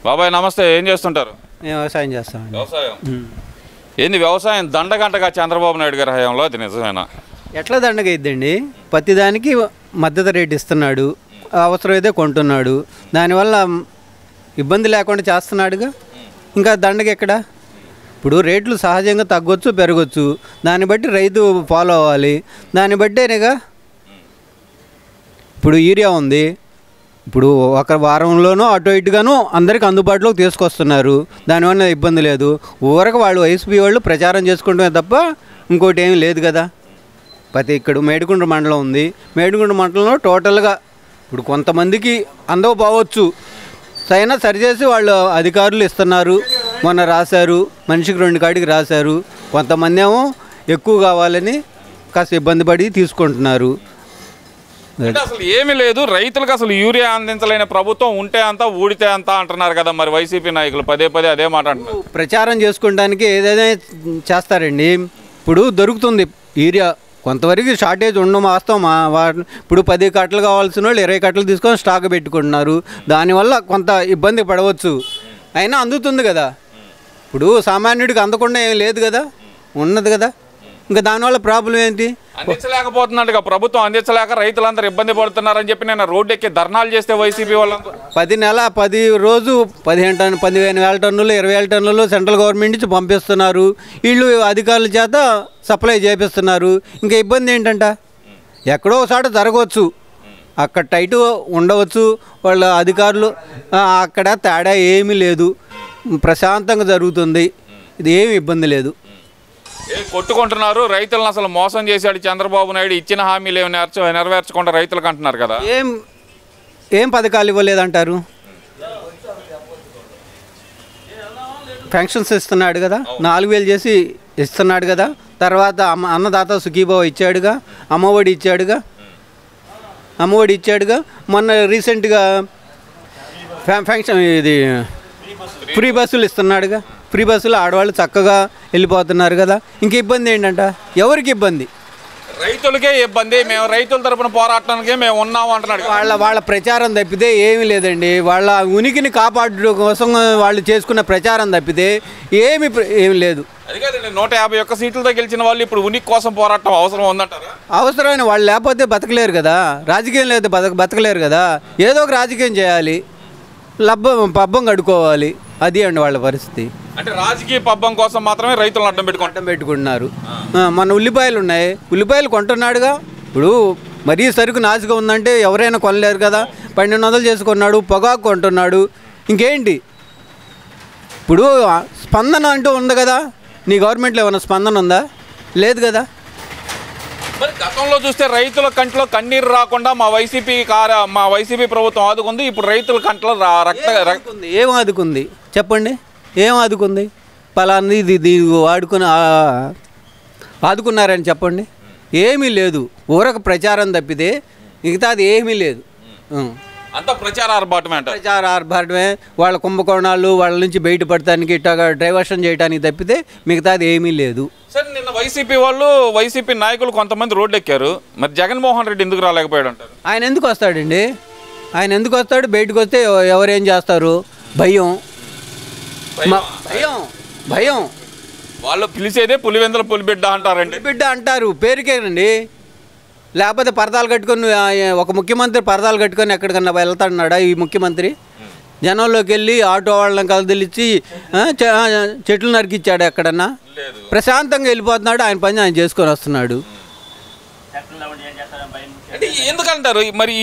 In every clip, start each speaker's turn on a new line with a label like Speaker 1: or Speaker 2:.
Speaker 1: బాబాయ్ నమస్తే, ఏం చేస్తుంటారు?
Speaker 2: మేము వ్యవసాయం చేస్తాం.
Speaker 1: వ్యవసాయం ఏంది? వ్యవసాయం దండగంటగా చంద్రబాబు నాయుడు గారి హయాంలో, అది నిజమేనా?
Speaker 2: ఎట్లా దండగా ఇద్దండి? ప్రతిదానికి మద్దతు రేటు ఇస్తున్నాడు, అవసరమైతే కొంటున్నాడు, దానివల్ల ఇబ్బంది లేకుండా చేస్తున్నాడుగా. ఇంకా దండగ ఎక్కడ? ఇప్పుడు రేట్లు సహజంగా తగ్గొచ్చు పెరగచ్చు, దాన్ని బట్టి రైతు ఫాలో అవ్వాలి. దాన్ని బట్టేనేగా ఇప్పుడు యూరియా ఉంది, ఇప్పుడు ఒక వారంలోనూ అటు ఇటుగాను అందరికి అందుబాటులోకి తీసుకొస్తున్నారు, దానివల్ల ఇబ్బంది లేదు. ఊరకు వాళ్ళు వైసీపీ వాళ్ళు ప్రచారం చేసుకుంటమే తప్ప ఇంకోటి ఏమీ లేదు కదా. ఇక్కడ మేడికుంట మండలం ఉంది, మేడికుంట మండలంలో టోటల్గా ఇప్పుడు కొంతమందికి అందకపోవచ్చు, అయినా సరిచేసి వాళ్ళు అధికారులు ఇస్తున్నారు. మొన్న రాశారు, మనిషికి 2 కాడికి రాశారు. కొంతమంది ఏమో ఎక్కువ కావాలని కాస్త ఇబ్బంది పడి తీసుకుంటున్నారు.
Speaker 1: అసలు ఏమీ లేదు, రైతులకు అసలు యూరియా అందించలేని ప్రభుత్వం ఉంటే అంతా ఊడితే అంతా అంటున్నారు కదా మరి వైసీపీ నాయకులు పదే అదే మాట అంటున్నారు.
Speaker 2: ప్రచారం చేసుకోవడానికి ఏదైనా చేస్తారండి. ఇప్పుడు దొరుకుతుంది యూరియా, కొంతవరకు షార్టేజ్ ఉండడం వాస్తవం. ఇప్పుడు 10 కట్టలు కావాల్సిన వాళ్ళు 20 కట్టలు తీసుకొని స్టాక్ పెట్టుకుంటున్నారు, దానివల్ల కొంత ఇబ్బంది పడవచ్చు. అయినా అందుతుంది కదా, ఇప్పుడు సామాన్యుడికి అందకుండా ఏం లేదు కదా, ఉన్నది కదా. ఇంకా దానివల్ల ప్రాబ్లం ఏంటి?
Speaker 1: అందించలేకపోతున్నట్టుగా ప్రభుత్వం అందించలేక రైతులందరూ ఇబ్బంది పడుతున్నారని చెప్పి నేను రోడ్డు ఎక్కి ధర్నాలు చేస్తే వైసీపీ వాళ్ళంతా
Speaker 2: 10 రోజు 15,000 టన్నులు 20,000 టన్నులు సెంట్రల్ గవర్నమెంట్ నుంచి పంపిస్తున్నారు. వీళ్ళు అధికారుల చేత సప్లై చేపిస్తున్నారు. ఇంకా ఇబ్బంది ఏంటంట? ఎక్కడో ఒకసారి జరగవచ్చు, అక్కడ టైట్ ఉండవచ్చు, వాళ్ళ అధికారులు అక్కడ తేడా ఏమీ లేదు, ప్రశాంతంగా జరుగుతుంది, ఇది ఏమి ఇబ్బంది లేదు.
Speaker 1: కొట్టుకుంటున్నారు రైతులను, అసలు మోసం చేశాడు చంద్రబాబు నాయుడు, ఇచ్చిన హామీలు ఏమి నెరవేర్చకుండా రైతులకు అంటున్నారు కదా.
Speaker 2: ఏం పథకాలు ఇవ్వలేదంటారు? పెన్షన్స్ ఇస్తున్నాడు కదా, 4,000 చేసి ఇస్తున్నాడు కదా. తర్వాత అన్నదాత సుఖీభావ ఇచ్చాడుగా, అమ్మఒడి ఇచ్చాడుగా. మొన్న రీసెంట్గా పెన్షన్ ఇది ఫ్రీ బస్సులు ఇస్తున్నాడుగా. ఫ్రీ బస్సులు ఆడవాళ్ళు చక్కగా వెళ్ళిపోతున్నారు కదా. ఇంక ఇబ్బంది ఏంటంట? ఎవరికి ఇబ్బంది?
Speaker 1: రైతులకే ఇబ్బంది. మేము రైతుల తరపున పోరాటానికి మేము ఉన్నాము అంటున్నాడు.
Speaker 2: వాళ్ళ ప్రచారం తప్పితే ఏమీ లేదండి. వాళ్ళ ఉనికిని కాపాడడం కోసం వాళ్ళు చేసుకున్న ప్రచారం తప్పితే ఏమి లేదు.
Speaker 1: అది కాదండి, 151 సీట్లతో గెలిచిన వాళ్ళు ఇప్పుడు ఉనికి కోసం పోరాటం అవసరం ఉందంటారా?
Speaker 2: అవసరమైన వాళ్ళు లేకపోతే బతకలేరు కదా, రాజకీయం లేదు బతకలేరు కదా. ఏదో ఒక రాజకీయం చేయాలి, పబ్బం కడుకోవాలి, అది అండి వాళ్ళ పరిస్థితి.
Speaker 1: అంటే రాజకీయ పబ్బం కోసం మాత్రమే రైతులను అడ్డం
Speaker 2: పెట్టుకుంటున్నారు. మన ఉల్లిపాయలు ఉన్నాయి, ఉల్లిపాయలు కొంటున్నాడుగా. ఇప్పుడు మరీ సరుకు నాసిగా ఉందంటే ఎవరైనా కొనలేరు కదా. 1,200 చేసుకున్నాడు, పొగాకు కొంటున్నాడు. ఇంకేంటి? ఇప్పుడు స్పందన అంటూ ఉంది కదా. నీ గవర్నమెంట్లో ఏమైనా స్పందన ఉందా? లేదు కదా.
Speaker 1: మరి గతంలో చూస్తే రైతుల కంట్లో కన్నీరు రాకుండా మా వైసీపీ ప్రభుత్వం ఆదుకుంది. ఇప్పుడు రైతుల కంట్లో
Speaker 2: ఏం ఆదుకుంది చెప్పండి? ఏం ఆదుకుంది? పలానా ఇది ఆదుకున్నారని చెప్పండి. ఏమీ లేదు, ఊరక ప్రచారం తప్పితే మిగతాది ఏమీ లేదు.
Speaker 1: అంతా ప్రచార
Speaker 2: ఆర్భాటమే. వాళ్ళ కుంభకోణాలు వాళ్ళ నుంచి బయటపడటానికి ఇట్లా డైవర్షన్ చేయడానికి తప్పితే మిగతాది ఏమీ లేదు.
Speaker 1: సరే, నిన్న వైసీపీ నాయకులు కొంతమంది రోడ్డు ఎక్కారు. మరి జగన్మోహన్ రెడ్డి ఎందుకు రాలేకపోయాడు అంటారు?
Speaker 2: ఆయన ఎందుకు వస్తాడండి? ఆయన ఎందుకు వస్తాడు? బయటకు వస్తే ఎవరేం చేస్తారు? భయం.
Speaker 1: వాళ్ళు పిలిచేదే పులివెందుల పులిబిడ్డ అంటారండి.
Speaker 2: బిడ్డ అంటారు పేరుకేనండి. లేకపోతే పరదాలు కట్టుకొని ఒక ముఖ్యమంత్రి పరదాలు కట్టుకొని ఎక్కడికన్నా వెళ్తాడన్నాడా ఈ ముఖ్యమంత్రి? జనంలోకి వెళ్ళి ఆటో వాళ్ళని కదిలిచ్చి చెట్లు నరికిచ్చాడు ఎక్కడన్నా? ప్రశాంతంగా వెళ్ళిపోతున్నాడు, ఆయన పని ఆయన చేసుకొని వస్తున్నాడు.
Speaker 1: ఎందుకంటారు మరి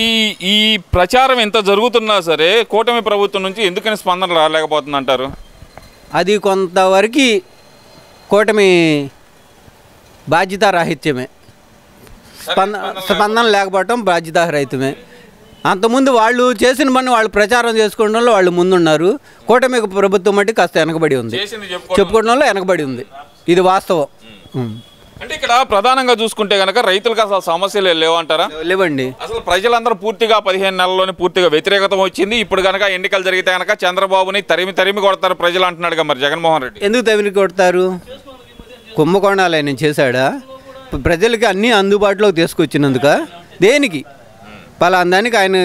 Speaker 1: ఈ ప్రచారం ఎంత జరుగుతున్నా సరే కూటమి ప్రభుత్వం నుంచి ఎందుకని స్పందన రాలేకపోతుంది అంటారు?
Speaker 2: అది కొంతవరకు కూటమి బాధ్యతారాహిత్యమే. స్పందన లేకపోవటం బాధ్యతారహితమే. అంతకుముందు వాళ్ళు చేసిన పని వాళ్ళు ప్రచారం చేసుకోవడంలో వాళ్ళు ముందున్నారు. కూటమి ప్రభుత్వం మట్టి కాస్త వెనకబడి ఉంది, చెప్పుకోవడంలో వెనకబడి ఉంది. ఇది వాస్తవం.
Speaker 1: అంటే ఇక్కడ ప్రధానంగా చూసుకుంటే కనుక రైతులకు అసలు సమస్యలు లేవంటారా?
Speaker 2: లేవండి.
Speaker 1: అసలు ప్రజలందరూ పూర్తిగా 15 నెలల్లోనే పూర్తిగా వ్యతిరేకత వచ్చింది. ఇప్పుడు కనుక ఎన్నికలు జరిగితే కనుక చంద్రబాబుని తరిమి కొడతారు ప్రజలు అంటున్నాడు మరి జగన్మోహన్ రెడ్డి.
Speaker 2: ఎందుకు తరిమి కొడతారు? కుంభకోణాలు ఆయన చేశాడా? ప్రజలకి అన్నీ అందుబాటులోకి తీసుకొచ్చినందుక దేనికి? పలాందానికి ఆయన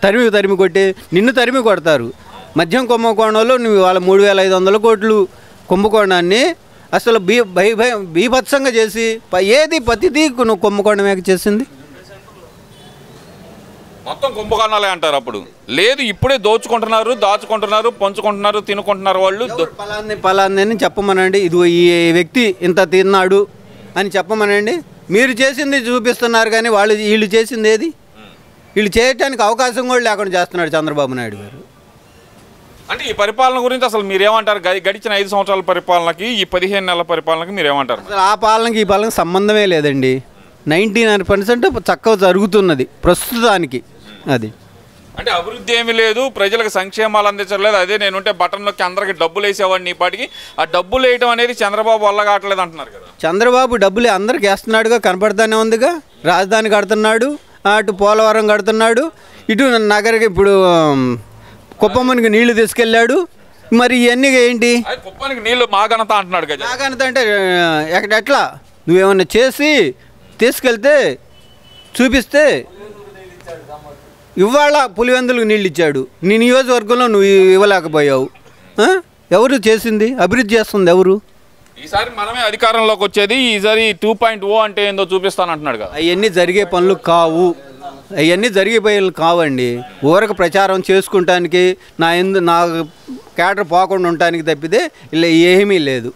Speaker 2: తరిమి కొట్టి నిన్ను తరిమి కొడతారు. మద్యం కుంభకోణంలో నువ్వు వాళ్ళ 3,500 కోట్లు కుంభకోణాన్ని అసలు బీభత్సంగా చేసి ఏది ప్రతిదీ నువ్వు కుంభకోణమే చేసింది.
Speaker 1: మొత్తం కుంభకోణాలే అంటారు. అప్పుడు లేదు, ఇప్పుడే దాచుకుంటున్నారు, పంచుకుంటున్నారు, తినుకుంటున్నారు వాళ్ళు.
Speaker 2: పలాంది అని చెప్పమనండి, ఇది ఈ వ్యక్తి ఇంత తిన్నాడు అని చెప్పమనండి. మీరు చేసింది చూపిస్తున్నారు కానీ వీళ్ళు చేసింది ఏది? వీళ్ళు చేయటానికి అవకాశం కూడా లేకుండా చేస్తున్నాడు చంద్రబాబు నాయుడు గారు.
Speaker 1: అంటే ఈ పరిపాలన గురించి అసలు మీరేమంటారు? గడిచిన 5 సంవత్సరాల పరిపాలనకి, ఈ 15 నెలల పరిపాలనకి మీరేమంటారు?
Speaker 2: అసలు ఆ పాలనకి ఈ పాలనకి సంబంధమే లేదండి. 99% చక్కగా జరుగుతున్నది ప్రస్తుతానికి. అది
Speaker 1: అంటే అభివృద్ధి ఏమీ లేదు, ప్రజలకు సంక్షేమాలు అందించలేదు. అదే నేనుంటే బటన్ నొక్కి అందరికి డబ్బులు వేసేవాడిని. ఇప్పటికి ఆ డబ్బులు వేయడం అనేది చంద్రబాబు వల్ల కావట్లేదు అంటున్నారు కదా.
Speaker 2: చంద్రబాబు డబ్బులు అందరికి వేస్తున్నాడుగా, కనపడతానే ఉందిగా. రాజధాని కడుతున్నాడు, అటు పోలవరం కడుతున్నాడు, ఇటు నగరికి ఇప్పుడు కుప్పమ్మనికి నీళ్లు తీసుకెళ్ళాడు. మరి ఇవన్నీ ఏంటి?
Speaker 1: కుప్పానికి నీళ్లు మా ఘనత అంటున్నాడు కదా.
Speaker 2: మా ఘనత అంటే ఎట్లా? నువ్వేమన్నా చేసి తీసుకెళ్తే చూపిస్తే ఇవాళ పులివెందులకు నీళ్ళు ఇచ్చాడు, నీ నియోజకవర్గంలో నువ్వు ఇవ్వలేకపోయావు. ఎవరు చేసింది? అభివృద్ధి చేస్తుంది ఎవరు?
Speaker 1: ఈసారి మనమే అధికారంలోకి వచ్చేది, ఈసారి 2.0 అంటే ఏందో చూపిస్తానంటున్నాడు కదా.
Speaker 2: అవన్నీ జరిగే పనులు కావు, అవన్నీ జరిగిపోయేలు కావండి. ఊరకు ప్రచారం చేసుకుంటానికి నా కేడర్ పోకుండా ఉండటానికి తప్పితే ఇలా ఏమీ లేదు.